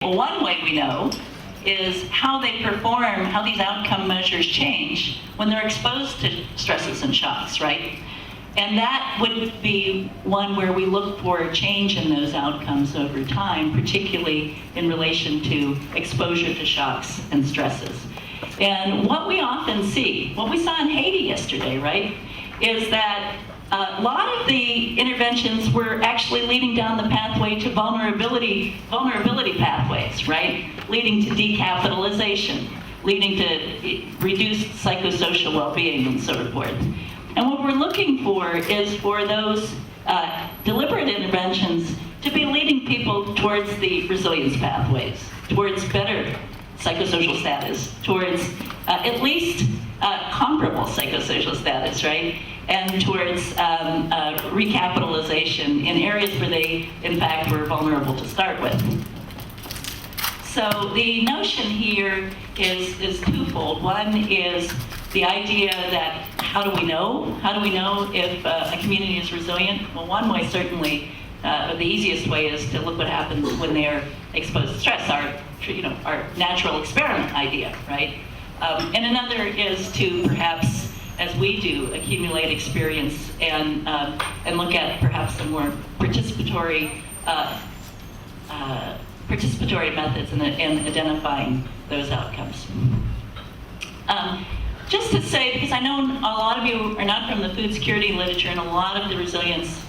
Well, one way we know is how they perform, how these outcome measures change when they're exposed to stresses and shocks, right? And that would be one where we look for a change in those outcomes over time, particularly in relation to exposure to shocks and stresses. And what we often see, what we saw in Haiti yesterday, right, is that a lot of the interventions were actually leading down the pathway to vulnerability pathways, right? Leading to decapitalization, leading to reduced psychosocial well-being and so forth. And what we're looking for is for those deliberate interventions to be leading people towards the resilience pathways, towards better psychosocial status, towards at least comparable psychosocial status, right? And towards recapitalization in areas where they, in fact, were vulnerable to start with. So the notion here is twofold. One is the idea that how do we know? How do we know if a community is resilient? Well, one way certainly, the easiest way is to look what happens when they are exposed to stress, our natural experiment idea, right? And another is to perhaps, as we do, accumulate experience and look at perhaps some more participatory methods in identifying those outcomes. Just to say, because I know a lot of you are not from the food security literature, and a lot of the resilience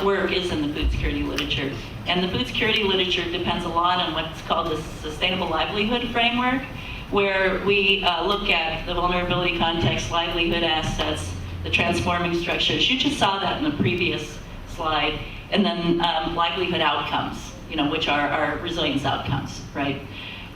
work is in the food security literature. And the food security literature depends a lot on what's called the sustainable livelihood framework, where we look at the vulnerability context, livelihood assets, the transforming structures. You just saw that in the previous slide. And then livelihood outcomes, which are our resilience outcomes, right?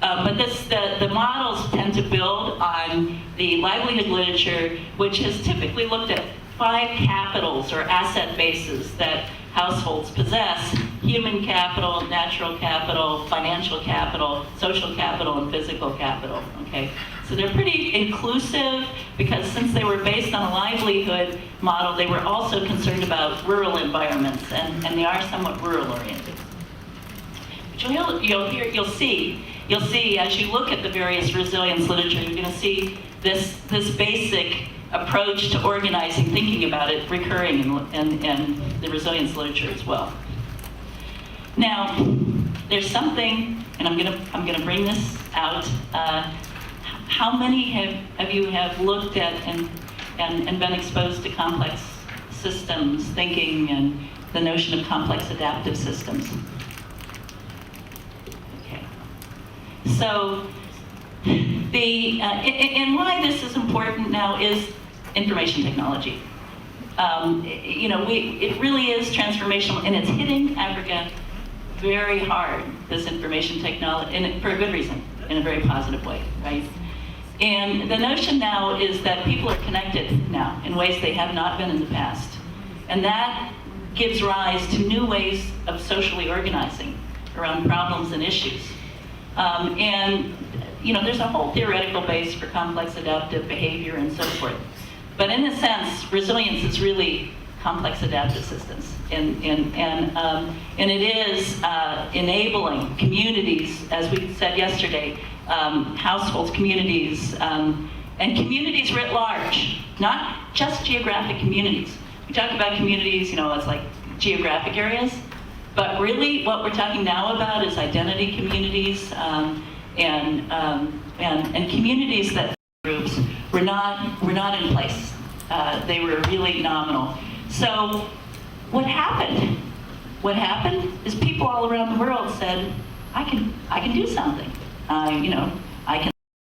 But the models tend to build on the livelihood literature, which has typically looked at 5 capitals or asset bases that households possess: human capital, natural capital, financial capital, social capital, and physical capital, okay? So they're pretty inclusive because since they were based on a livelihood model, they were also concerned about rural environments, and they are somewhat rural oriented. But you'll see as you look at the various resilience literature, you're gonna see this basic approach to organizing, thinking about it, recurring in the resilience literature as well. Now, there's something, and I'm gonna bring this out. How many of you have looked at and been exposed to complex systems thinking and the notion of complex adaptive systems? Okay. So, and why this is important now is information technology. It really is transformational, and it's hitting Africa very hard, this information technology, and for a good reason, in a very positive way, right? And the notion now is that people are connected now in ways they have not been in the past. And that gives rise to new ways of socially organizing around problems and issues. There's a whole theoretical base for complex adaptive behavior and so forth. But in a sense, resilience is really complex adaptive systems. And it is enabling communities, as we said yesterday, households, communities, and communities writ large, not just geographic communities. We talk about communities, it's like geographic areas, but really what we're talking now about is identity communities and communities that groups were not in place. They were really nominal. So what happened? What happened is people all around the world said, I can do something. I can